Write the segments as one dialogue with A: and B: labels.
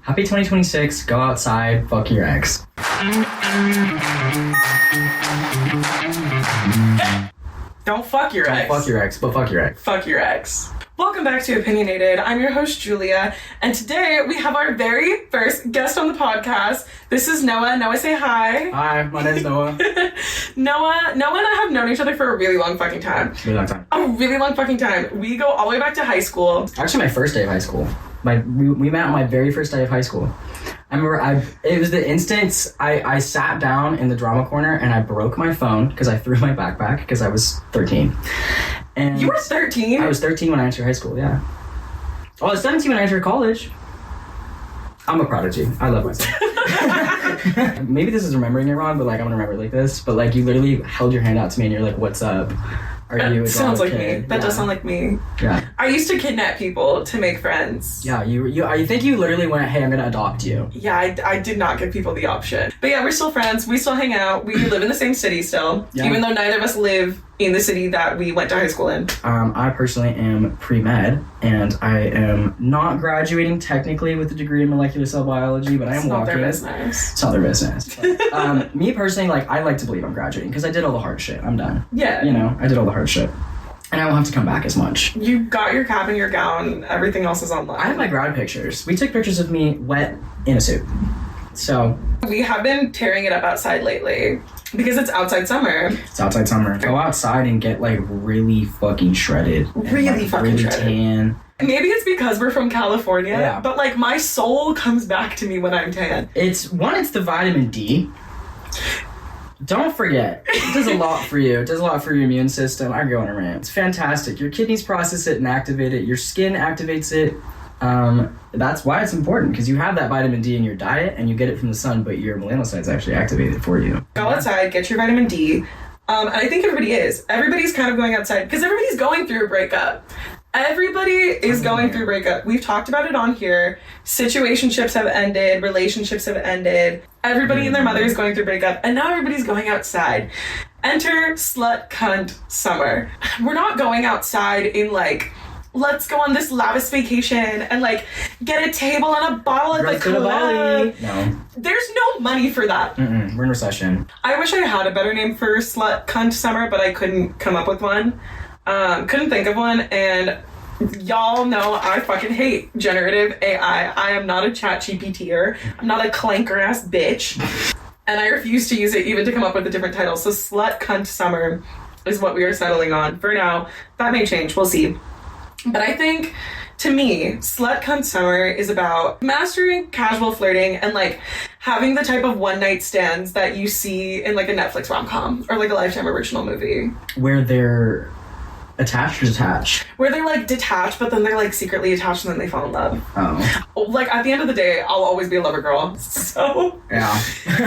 A: Happy 2026. Go outside. Fuck your ex.
B: Don't fuck your ex.
A: Don't fuck your ex, but fuck your ex.
B: Fuck your ex. Welcome back to Opinionated. I'm your host, Julia, and today we have our very first guest on the podcast. This is Noah. Noah, say hi.
A: Hi, my name's Noah.
B: Noah and I have known each other for a really long fucking time.
A: Really long time.
B: A really long fucking time. We go all the way back to high school.
A: Actually, my first day of high school. We met on my very first day of high school. I remember it was the instance I sat down in the drama corner and I broke my phone because I threw my backpack because I was 13. And
B: you were 13?
A: I was 13 when I entered high school, yeah. Oh, I was 17 when I entered college. I'm a prodigy. I love myself. Maybe this is remembering it wrong, but I'm gonna remember it like this. But you literally held your hand out to me and you're like, "What's up? Are you a
B: sounds like
A: kid?"
B: me. That does sound like me.
A: Yeah.
B: I used to kidnap people to make friends.
A: Yeah, I think you literally went, "Hey, I'm gonna adopt you."
B: Yeah, I did not give people the option. But yeah, we're still friends. We still hang out. We live in the same city still, even though neither of us live in the city that we went to high school in. I personally am pre-med, and I am not graduating technically with a degree in molecular cell biology, but I am walking. It's not their business.
A: It's not their business. But, me personally, I like to believe I'm graduating because I did all the hard shit. I'm done.
B: Yeah.
A: I did all the hard shit. And I won't have to come back as much.
B: You got your cap and your gown. Everything else is online.
A: I have my grad pictures. We took pictures of me wet in a suit. So.
B: We have been tearing it up outside lately because it's outside summer.
A: It's outside summer. Go outside and get really fucking shredded.
B: Really fucking shredded.
A: Tan.
B: Maybe it's because we're from California, but my soul comes back to me when I'm tan.
A: It's the vitamin D. Don't forget, it does a lot for you. It does a lot for your immune system. I go on a rant. It's fantastic. Your kidneys process it and activate it. Your skin activates it. That's why it's important, because you have that vitamin D in your diet and you get it from the sun, but your melanocytes actually activate it for you.
B: Go outside, get your vitamin D. And I think everybody is. Everybody's kind of going outside because everybody's going through a breakup. Everybody is going through breakup. We've talked about it on here. Situationships have ended. Relationships have ended. Everybody and their mother is going through breakup. And now everybody's going outside. Enter slut cunt summer. We're not going outside in let's go on this lavish vacation and get a table and a bottle at the club.
A: No.
B: There's no money for that.
A: We're in recession.
B: I wish I had a better name for slut cunt summer, but I couldn't come up with one. Couldn't think of one, and y'all know I fucking hate generative AI. I am not a chat GPTer. I'm not a clanker ass bitch. And I refuse to use it even to come up with a different title. So slut cunt summer is what we are settling on for now. That may change, we'll see. But I think, to me, slut cunt summer is about mastering casual flirting and having the type of one night stands that you see in a Netflix rom-com or a Lifetime original movie.
A: Where they're attached or detached?
B: Where they're detached, but then they're secretly attached and then they fall in love.
A: Oh.
B: At the end of the day, I'll always be a lover girl. So
A: yeah.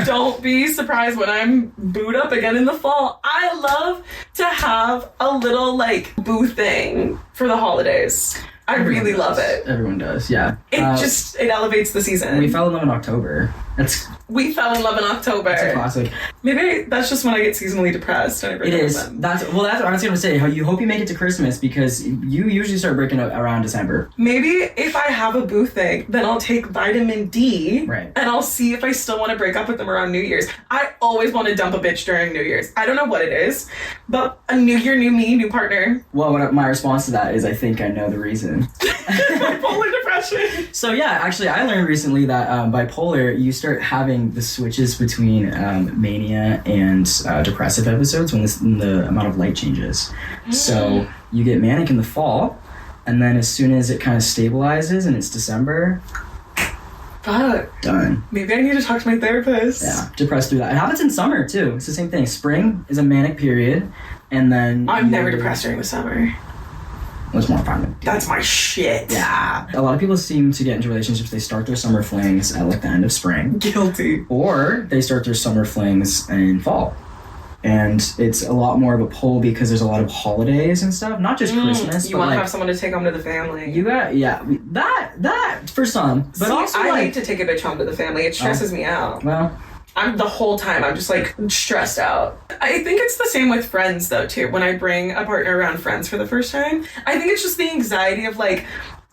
B: Don't be surprised when I'm booed up again in the fall. I love to have a little boo thing for the holidays. Everyone really love it.
A: Everyone does, yeah.
B: It elevates the season.
A: We fell in love in October.
B: We fell in love in October.
A: That's a classic.
B: Maybe that's just when I get seasonally depressed.
A: It is. That's what I was going to say. You hope you make it to Christmas because you usually start breaking up around December.
B: Maybe if I have a boo thing, then I'll take vitamin D.
A: Right.
B: And I'll see if I still want to break up with them around New Year's. I always want to dump a bitch during New Year's. I don't know what it is, but a new year, new me, new partner.
A: Well, my response to that is I think I know the reason.
B: Bipolar depression.
A: So yeah, actually I learned recently that bipolar, you start having the switches between mania and depressive episodes when the amount of light changes. So you get manic in the fall, and then as soon as it kind of stabilizes and it's December,
B: fuck.
A: Done.
B: Maybe I need to talk to my therapist.
A: Yeah, depressed through that. It happens in summer too. It's the same thing. Spring is a manic period, and then
B: I'm never depressed during the summer.
A: It's more fun.
B: That's my shit.
A: Yeah. A lot of people seem to get into relationships, they start their summer flings at the end of spring.
B: Guilty.
A: Or they start their summer flings in fall. And it's a lot more of a pull because there's a lot of holidays and stuff. Not just Christmas,
B: you want to have someone to take home to the family.
A: You got, that for some. But also
B: I hate to take a bitch home to the family. It stresses me out.
A: Well,
B: I'm the whole time, I'm just stressed out. I think it's the same with friends though too. When I bring a partner around friends for the first time, I think it's just the anxiety of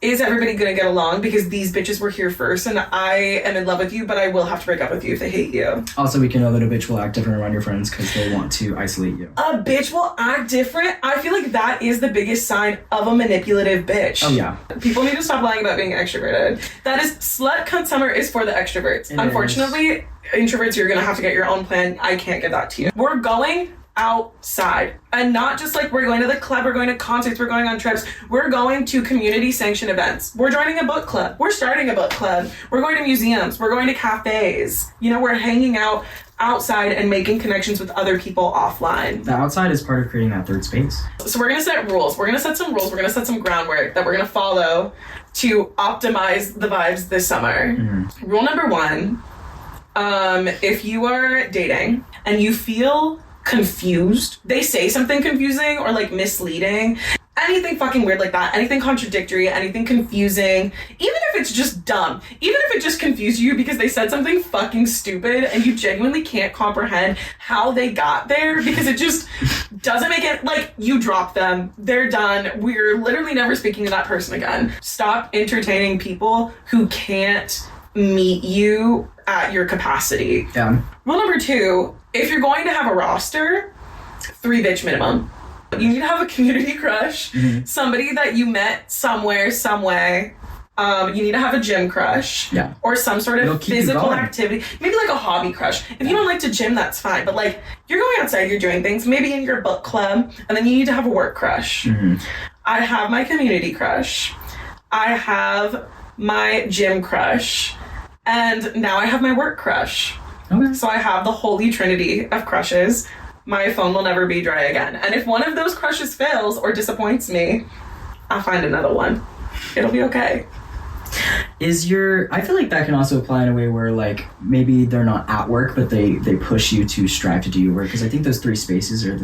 B: is everybody gonna get along because these bitches were here first and I am in love with you, but I will have to break up with you if they hate you.
A: Also, we can know that a bitch will act different around your friends because they want to isolate you.
B: A bitch will act different? I feel like that is the biggest sign of a manipulative bitch.
A: Oh, yeah.
B: People need to stop lying about being extroverted. That is, slut cunt summer is for the extroverts. Unfortunately, introverts, you're gonna have to get your own plan. I can't give that to you. We're going outside, and not just like we're going to the club, we're going to concerts, we're going on trips, we're going to community sanctioned events, we're joining a book club, we're starting a book club, we're going to museums, we're going to cafes, you know, we're hanging out outside and making connections with other people offline.
A: The outside is part of creating that third space.
B: So we're gonna set rules, we're gonna set some rules, we're gonna set some groundwork that we're gonna follow to optimize the vibes this summer. Rule number 1, if you are dating and you feel confused, they say something confusing or like misleading, anything fucking weird like that, anything contradictory, anything confusing, even if it's just dumb, even if it just confused you because they said something fucking stupid and you genuinely can't comprehend how they got there because it just doesn't make it, like, you drop them, they're done, we're literally never speaking to that person again. Stop entertaining people who can't meet you at your capacity.
A: Yeah.
B: Rule number 2, if you're going to have a roster, 3 bitch minimum. You need to have a community crush, somebody that you met somewhere, some way. You need to have a gym crush, or some sort of physical activity, maybe like a hobby crush. If you don't like to gym, that's fine, but like you're going outside, you're doing things, maybe in your book club, and then you need to have a work crush. I have my community crush, I have my gym crush, and now I have my work crush.
A: Okay.
B: So I have the holy trinity of crushes. My phone will never be dry again. And if one of those crushes fails or disappoints me, I'll find another one. It'll be okay.
A: I feel like that can also apply in a way where, like, maybe they're not at work, but they push you to strive to do your work. Because I think those 3 spaces are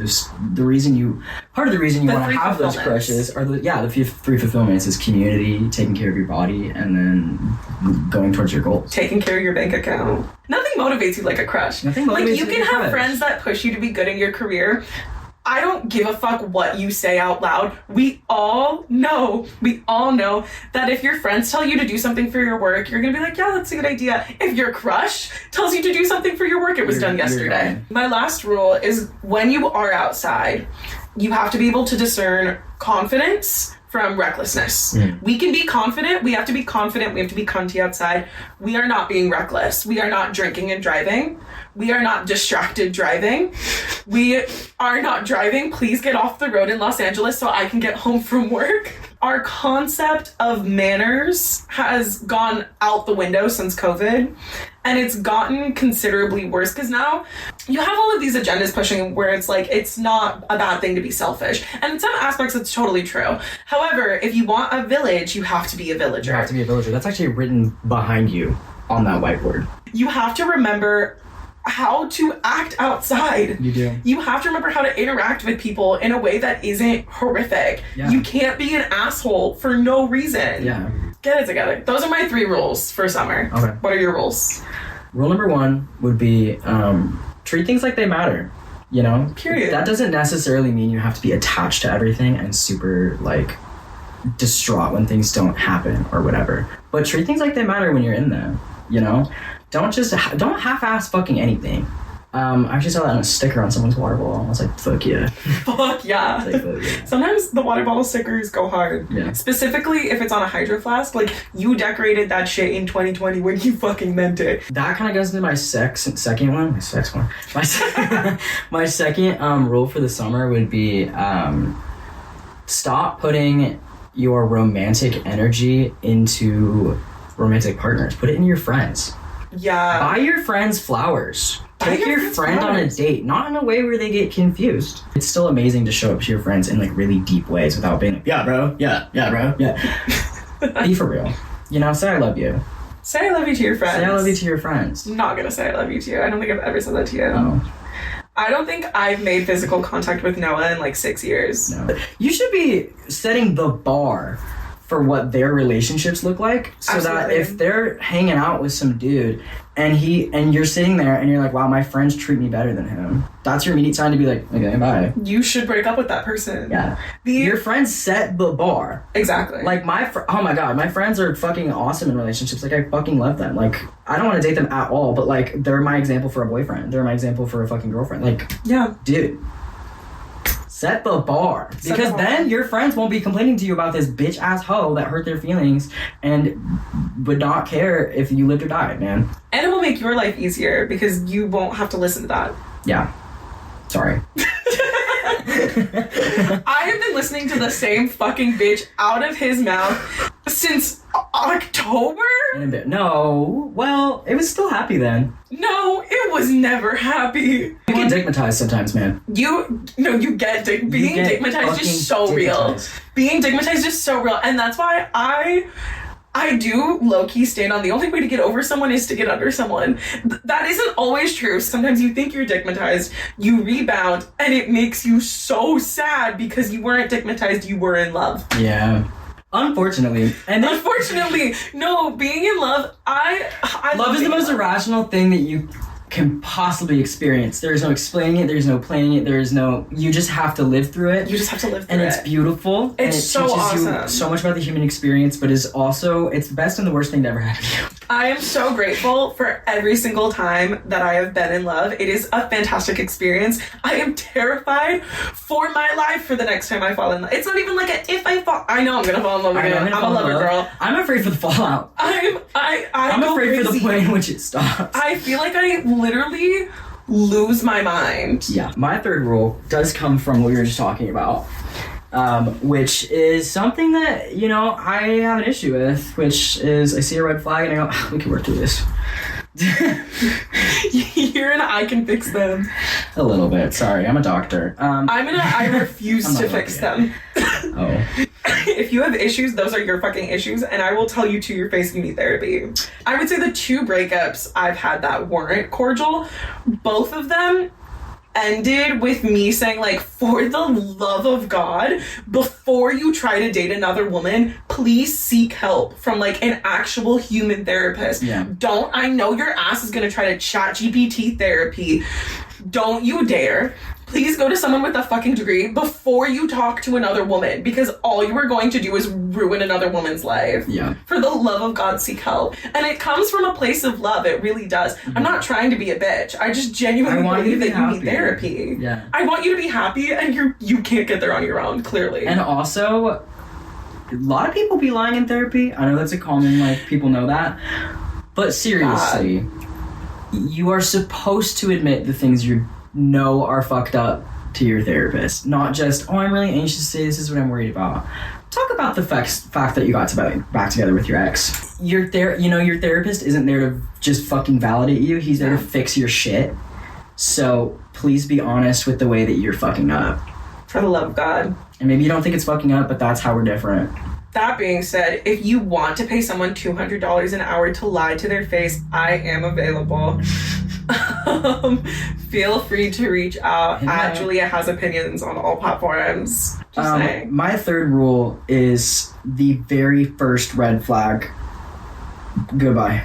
A: part of the reason you want to have those crushes are the 3 fulfillments is community, taking care of your body, and then going towards your goals.
B: Taking care of your bank account. Nothing motivates you like a crush.
A: Nothing motivates
B: like, you can have friends that push you to be good in your career. I don't give a fuck what you say out loud. We all know that if your friends tell you to do something for your work, you're gonna be like, yeah, that's a good idea. If your crush tells you to do something for your work, it was done yesterday. My last rule is when you are outside, you have to be able to discern confidence from recklessness. We can be confident, we have to be confident, we have to be cunty outside. We are not being reckless. We are not drinking and driving. We are not distracted driving. We are not driving. Please get off the road in Los Angeles so I can get home from work. Our concept of manners has gone out the window since COVID, and it's gotten considerably worse because now you have all of these agendas pushing where it's like, it's not a bad thing to be selfish. And in some aspects, it's totally true. However, if you want a village, you have to be a villager.
A: You have to be a villager. That's actually written behind you on that whiteboard.
B: You have to remember how to act outside.
A: You do.
B: You have to remember how to interact with people in a way that isn't horrific.
A: Yeah.
B: You can't be an asshole for no reason.
A: Yeah.
B: Get it together. Those are my 3 rules for summer.
A: Okay.
B: What are your rules?
A: Rule number 1 would be treat things like they matter. You know?
B: Period.
A: That doesn't necessarily mean you have to be attached to everything and super, like, distraught when things don't happen or whatever. But treat things like they matter when you're in them, you know? Don't half-ass fucking anything. I actually saw that on a sticker on someone's water bottle. I was like, fuck yeah.
B: Fuck yeah.
A: Like, fuck yeah.
B: Sometimes the water bottle stickers go hard.
A: Yeah.
B: Specifically if it's on a Hydro Flask. Like, you decorated that shit in 2020 when you fucking meant it.
A: That kind of goes into my second one. My second rule for the summer would be stop putting your romantic energy into romantic partners. Put it in your friends.
B: Yeah.
A: Buy your friends flowers. Take your friend on a date, not in a way where they get confused. It's still amazing to show up to your friends in, like, really deep ways without being like, yeah, bro, yeah, bro, yeah. Be for real. You know, say I love you.
B: Say I love you to your friends.
A: Say I love you to your friends.
B: I'm not gonna say I love you to you. I don't think I've ever said that to you.
A: Oh.
B: I don't think I've made physical contact with Noah in like 6 years.
A: No. You should be setting the bar for what their relationships look like, so
B: Absolutely.
A: that if they're hanging out with some dude and you're sitting there and you're like, wow, my friends treat me better than him, that's your immediate sign to be like, okay, bye.
B: You should break up with that person.
A: Yeah. Your friends set the bar.
B: Exactly.
A: Like oh my god, my friends are fucking awesome in relationships. Like, I fucking love them. Like, I don't want to date them at all, but like, they're my example for a boyfriend. They're my example for a fucking girlfriend. Like,
B: yeah,
A: dude, set the bar. Because then your friends won't be complaining to you about this bitch ass hoe that hurt their feelings and would not care if you lived or died, man.
B: And it will make your life easier because you won't have to listen to that.
A: Yeah. Sorry.
B: I have been listening to the same fucking bitch out of his mouth since October?
A: No. Well, it was still happy then.
B: No, it was never happy.
A: You get dickmatized sometimes, man.
B: You get being dickmatized is so real. Being dickmatized is so real. And that's why I do low-key stand on the only way to get over someone is to get under someone. That isn't always true. Sometimes you think you're dickmatized, you rebound, and it makes you so sad because you weren't dickmatized, you were in love.
A: Yeah. Unfortunately. And then,
B: unfortunately, no, being in love, I
A: love is the most irrational thing that you can possibly experience. There's no explaining it, there's no planning it, you just have to live through it.
B: You just have to live through
A: and
B: it.
A: And it's beautiful.
B: It's
A: and it
B: so
A: teaches
B: awesome.
A: You so much about the human experience, but it's the best and the worst thing to ever happen to you.
B: I am so grateful for every single time that I have been in love. It is a fantastic experience. I am terrified for my life for the next time I fall in love. It's not even like if I fall. I know I'm gonna fall in love again. I'm a lover girl.
A: I'm afraid for the fallout.
B: I'm
A: afraid
B: crazy.
A: for the point in which it stops.
B: I feel like I literally lose my mind.
A: Yeah. My third rule does come from what we were just talking about. Which is something that, I have an issue with, which is I see a red flag and I go, we can work through this.
B: You're an I can fix them.
A: A little bit. Sorry, I'm a doctor.
B: I refuse to fix them.
A: Oh.
B: If you have issues, those are your fucking issues, and I will tell you to your face you need therapy. I would say the 2 breakups I've had that weren't cordial, both of them ended with me saying, like, for the love of God, before you try to date another woman, please seek help from, like, an actual human therapist.
A: Yeah.
B: I know your ass is gonna try to chat GPT therapy. Don't you dare. Please go to someone with a fucking degree before you talk to another woman, because all you are going to do is ruin another woman's life.
A: Yeah.
B: For the love of God, seek help. And it comes from a place of love. It really does. Mm-hmm. I'm not trying to be a bitch. I just genuinely believe that you need therapy.
A: Yeah.
B: I want you to be happy, and you can't get there on your own, clearly.
A: And also, a lot of people be lying in therapy. I know that's a common, people know that. But seriously, you are supposed to admit the things you know are fucked up to your therapist. Not just, I'm really anxious to say this is what I'm worried about. Talk about the fact that you got back together with your ex. Your therapist isn't there to just fucking validate you. He's there to fix your shit. So please be honest with the way that you're fucking up.
B: For the love of God.
A: And maybe you don't think it's fucking up, but that's how we're different.
B: That being said, if you want to pay someone $200 an hour to lie to their face, I am available. Feel free to reach out. Julia has opinions on all platforms. Just saying.
A: My third rule is the very first red flag. Goodbye.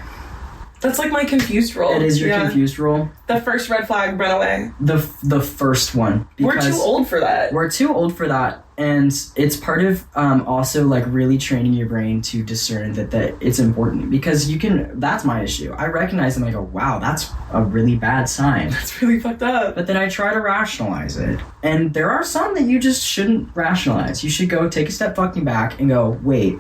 B: That's like my confused rule.
A: It is your confused rule.
B: The first red flag, run away.
A: The first one.
B: We're too old for that.
A: We're too old for that. And it's part of also really training your brain to discern that it's important. Because that's my issue. I recognize them and I go, wow, that's a really bad sign.
B: That's really fucked up.
A: But then I try to rationalize it. And there are some that you just shouldn't rationalize. You should go take a step fucking back and go, wait,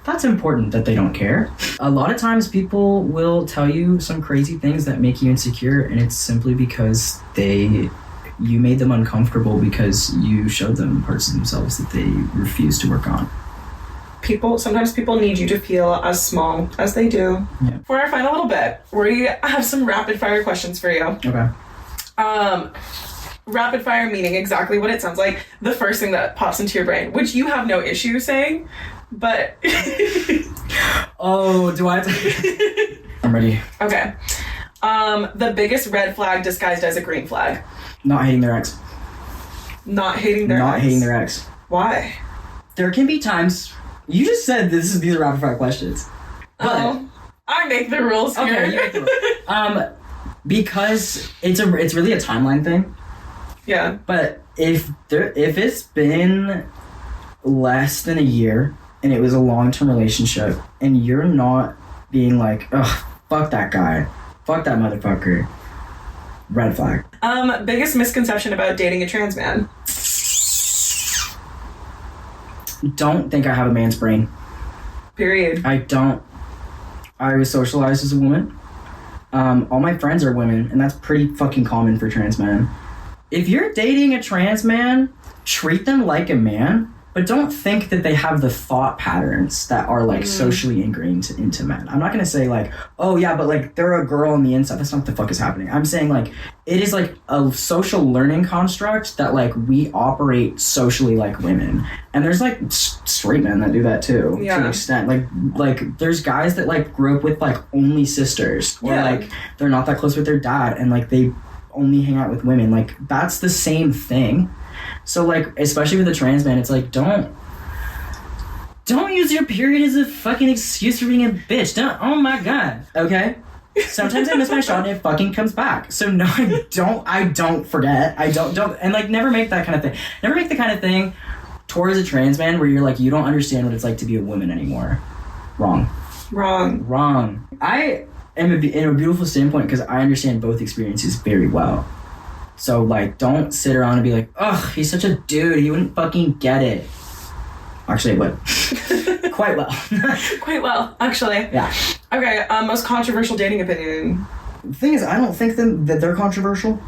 A: that's important that they don't care. A lot of times people will tell you some crazy things that make you insecure, and it's simply because you made them uncomfortable because you showed them parts of themselves that they refuse to work on.
B: Sometimes people need you to feel as small as they do.
A: Yeah.
B: For our final little bit, we have some rapid fire questions for you.
A: Okay.
B: Rapid fire meaning exactly what it sounds like. The first thing that pops into your brain, which you have no issue saying, but...
A: Oh, do I have to... I'm ready.
B: Okay. The biggest red flag disguised as a green flag.
A: Not hating their ex.
B: Not hating their ex.
A: Not hating their ex.
B: Why?
A: there can be times. You just said these are rapid fire questions. But,
B: I make the rules here.
A: Okay, you make the rules. Because it's really a timeline thing.
B: Yeah.
A: But if it's been less than a year and it was a long-term relationship and you're not being like, ugh, fuck that guy, fuck that motherfucker, red flag.
B: Biggest misconception about dating a trans man?
A: Don't think I have a man's brain.
B: Period.
A: I don't. I was socialized as a woman. All my friends are women, and that's pretty fucking common for trans men. If you're dating a trans man, treat them like a man, but don't think that they have the thought patterns that are like socially ingrained into men. I'm not gonna say like, oh yeah, but like they're a girl on the inside. That's not what the fuck is happening. I'm saying like it is like a social learning construct that like we operate socially like women, and there's like straight men that do that too to an extent. Like there's guys that like grew up with like only sisters, or like they're not that close with their dad, and like they only hang out with women. Like that's the same thing. So, like, especially with a trans man, it's like, don't use your period as a fucking excuse for being a bitch. Oh my god. Okay? Sometimes I miss my shot and it fucking comes back. So, no, I don't forget. And, like, never make that kind of thing. Never make the kind of thing towards a trans man where you're like, you don't understand what it's like to be a woman anymore. Wrong. I am in a beautiful standpoint because I understand both experiences very well. So, like, don't sit around and be like, ugh, he's such a dude, he wouldn't fucking get it. Actually, I would. Quite well.
B: Quite well, actually.
A: Yeah.
B: Okay, most controversial dating opinion.
A: The thing is, I don't think that they're controversial.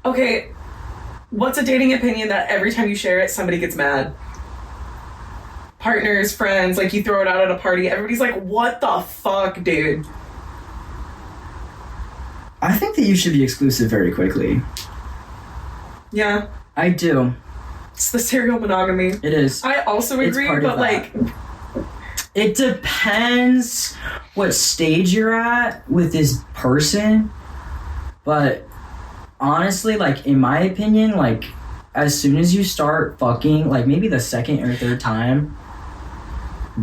B: Okay, what's a dating opinion that every time you share it, somebody gets mad? Partners, friends, like, you throw it out at a party, everybody's like, what the fuck, dude?
A: I think that you should be exclusive very quickly.
B: Yeah.
A: I do.
B: It's the serial monogamy.
A: It is.
B: I also agree, but like...
A: It depends what stage you're at with this person, but honestly, like, in my opinion, like, as soon as you start fucking, like, maybe the second or third time,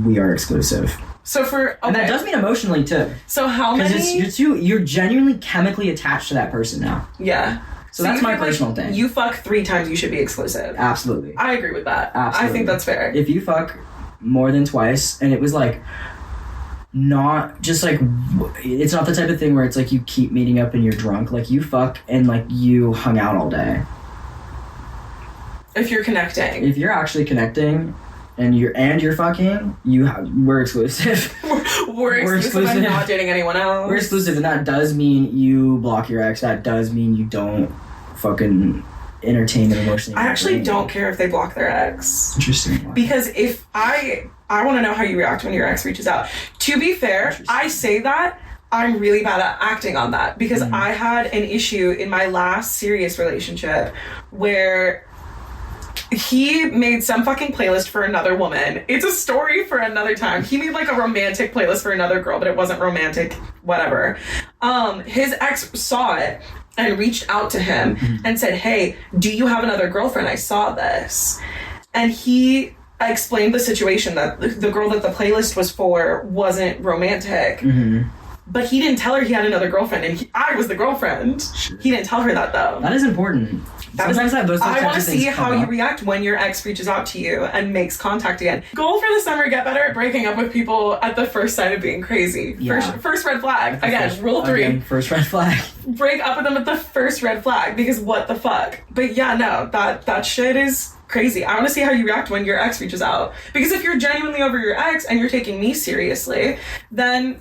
A: we are exclusive.
B: So
A: and that does mean emotionally too.
B: So how many?
A: Because you're genuinely chemically attached to that person now.
B: Yeah.
A: So that's my personal thing.
B: You fuck 3 times, you should be exclusive.
A: Absolutely.
B: I agree with that.
A: Absolutely.
B: I think that's fair.
A: If you fuck more than twice, and it was like not just like, it's not the type of thing where it's like you keep meeting up and you're drunk. Like you fuck and like you hung out all day.
B: If you're connecting.
A: If you're actually connecting. And you're fucking, we're exclusive.
B: we're exclusive. I'm not dating anyone else.
A: We're exclusive, and that does mean you block your ex. That does mean you don't fucking entertain them emotionally.
B: I actually don't care if they block their ex.
A: Interesting.
B: Because if I want to know how you react when your ex reaches out. To be fair, I say that I'm really bad at acting on that because I had an issue in my last serious relationship where he made some fucking playlist for another woman. It's a story for another time. He made like a romantic playlist for another girl, but it wasn't romantic, whatever. His ex saw it and reached out to him and said, hey, do you have another girlfriend? I saw this. And he explained the situation that the girl that the playlist was for wasn't romantic. But he didn't tell her he had another girlfriend, and I was the girlfriend. Sure. He didn't tell her that, though.
A: That is important. Sometimes
B: I want to see how you react when your ex reaches out to you and makes contact again. Goal for the summer, get better at breaking up with people at the first sign of being crazy. Yeah. First red flag. Again, rule 3.
A: First red flag.
B: Break up with them at the first red flag, because what the fuck? But yeah, no, that shit is crazy. I want to see how you react when your ex reaches out. Because if you're genuinely over your ex and you're taking me seriously, then...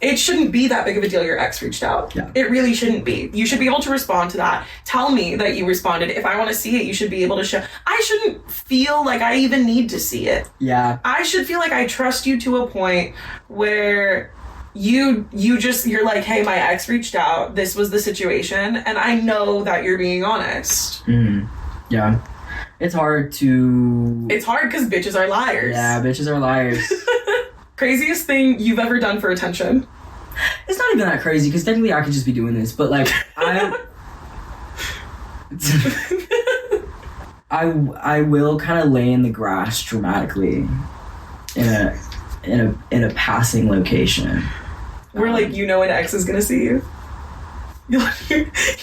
B: it shouldn't be that big of a deal your ex reached out. Yeah. It really shouldn't be. You should be able to respond to that. Tell me that you responded. If I want to see it, you should be able to show. I shouldn't feel like I even need to see it.
A: Yeah.
B: I should feel like I trust you to a point where you're like, hey, my ex reached out. This was the situation. And I know that you're being honest.
A: Yeah. It's hard because
B: bitches are liars.
A: Yeah, bitches are liars.
B: Craziest thing you've ever done for attention?
A: It's not even that crazy, because technically I could just be doing this, but like, I will kind of lay in the grass dramatically in a passing location.
B: Where like an ex is gonna see you.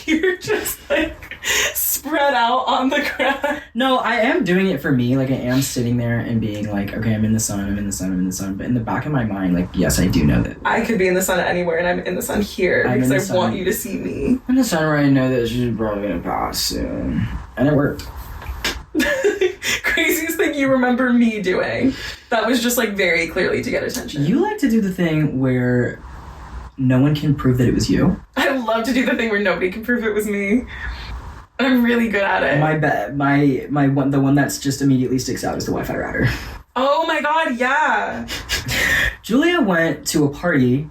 B: You're just like spread out on the ground.
A: No, I am doing it for me. Like I am sitting there and being like, okay, I'm in the sun, I'm in the sun, I'm in the sun. But in the back of my mind, like, yes, I do know that.
B: I could be in the sun anywhere, and I'm in the sun here because I want you to see me.
A: I'm in the sun where I know that she's probably gonna pass soon, and it worked.
B: Craziest thing you remember me doing. That was just like very clearly to get attention.
A: You like to do the thing where no one can prove that it was you.
B: I love to do the thing where nobody can prove it was me. I'm really good at it.
A: The one that's just immediately sticks out is the Wi-Fi router.
B: Oh my god, yeah.
A: Julia went to a party.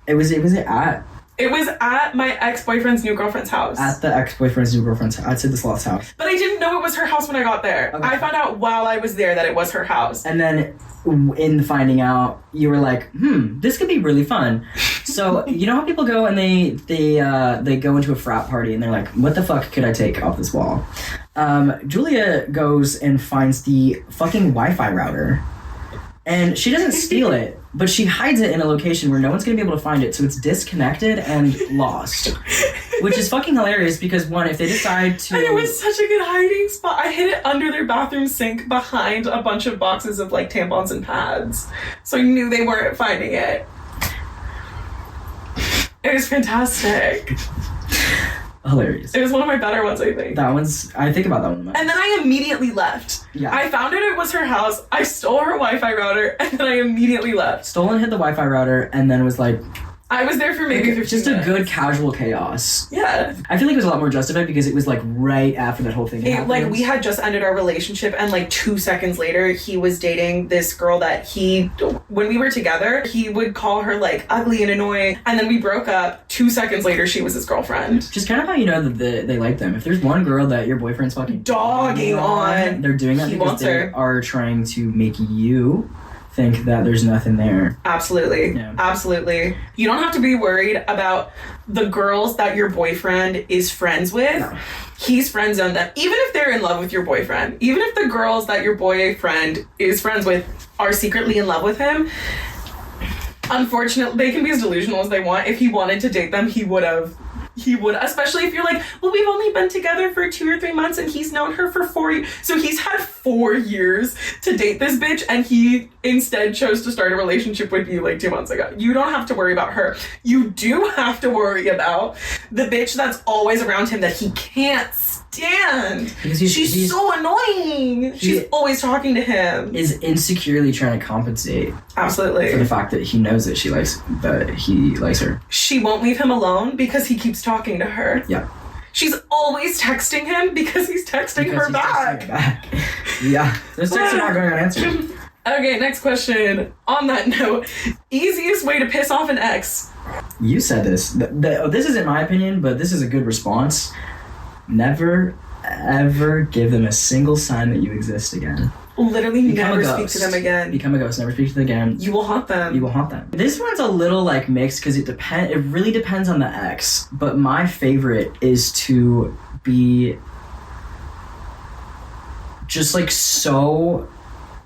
A: It was at
B: my ex-boyfriend's new girlfriend's house.
A: At the ex-boyfriend's new girlfriend's house. I'd say the sloth's house.
B: But I didn't know it was her house when I got there. Okay. I found out while I was there that it was her house.
A: And then in finding out, you were like, this could be really fun. So, you know how people go and they go into a frat party and they're like, what the fuck could I take off this wall? Julia goes and finds the fucking Wi-Fi router. And she doesn't steal it, but she hides it in a location where no one's gonna be able to find it, so it's disconnected and lost. Which is fucking hilarious because, one, if they decide to...
B: And it was such a good hiding spot. I hid it under their bathroom sink behind a bunch of boxes of, like, tampons and pads. So I knew they weren't finding it. It was fantastic.
A: Hilarious.
B: It was one of my better ones, I think.
A: I think about that one.
B: And then I immediately left.
A: Yeah.
B: I found out it was her house. I stole her Wi-Fi router, and then I immediately left.
A: Stole and hid the Wi-Fi router, and then was like...
B: I was there for maybe 15 minutes.
A: Just a good casual chaos.
B: Yeah.
A: I feel like it was a lot more justified because it was like right after that whole thing happened.
B: Like we had just ended our relationship and like 2 seconds later he was dating this girl that when we were together, he would call her like ugly and annoying, and then we broke up. 2 seconds later she was his girlfriend.
A: Just kind of how you know that they like them. If there's one girl that your boyfriend's fucking
B: dogging on,
A: they're doing that because they are trying to make you think that there's nothing there.
B: Absolutely.
A: Yeah.
B: Absolutely. You don't have to be worried about the girls that your boyfriend is friends with. No. He's friend zoned them. Even if they're in love with your boyfriend, even if the girls that your boyfriend is friends with are secretly in love with him, unfortunately, they can be as delusional as they want. If he wanted to date them, he would, especially if you're like, well, we've only been together for 2 or 3 months and he's known her for 4 years. So he's had 4 years to date this bitch, and he instead chose to start a relationship with you like 2 months ago. You don't have to worry about her. You do have to worry about the bitch that's always around him that he can't stand. She's so annoying. She's always talking to him.
A: Is insecurely trying to compensate.
B: Absolutely.
A: For the fact that he knows that he likes her.
B: She won't leave him alone because he keeps talking to her.
A: Yeah.
B: She's always texting him because he's texting her back.
A: Yeah. Those texts are not going unanswered.
B: Okay, next question. On that note, easiest way to piss off an ex.
A: You said this. This isn't my opinion, but this is a good response. Never, ever give them a single sign that you exist again.
B: Literally never speak to them again.
A: Become a ghost. Never speak to them again.
B: You will haunt them.
A: You will haunt them. This one's a little like mixed because it really depends on the ex. But my favorite is to be just like so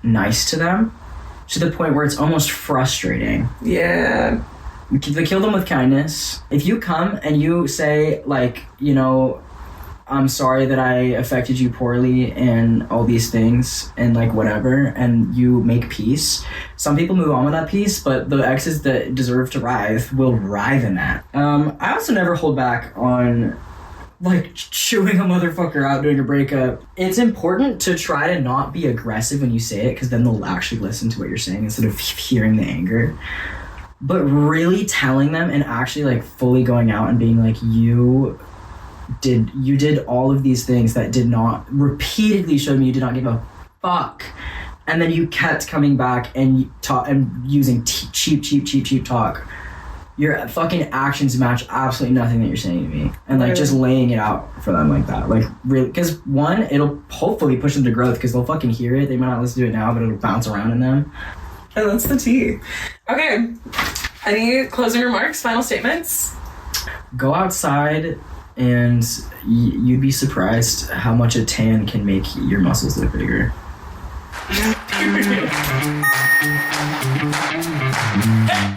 A: nice to them to the point where it's almost frustrating.
B: Yeah.
A: They kill them with kindness. If you come and you say like, you know, I'm sorry that I affected you poorly and all these things and like whatever, and you make peace. Some people move on with that peace, but the exes that deserve to writhe will writhe in that. I also never hold back on like chewing a motherfucker out during a breakup. It's important to try to not be aggressive when you say it because then they'll actually listen to what you're saying instead of hearing the anger. But really telling them and actually like fully going out and being like, you did all of these things that did not repeatedly show me you did not give a fuck, and then you kept coming back and using cheap talk. Your fucking actions match absolutely nothing that you're saying to me, and like just laying it out for them like that, like really, because one, it'll hopefully push them to growth because they'll fucking hear it. They might not listen to it now, but it'll bounce around in them.
B: And that's the tea. Okay, any closing remarks, final statements?
A: Go outside and you'd be surprised how much a tan can make your muscles look bigger.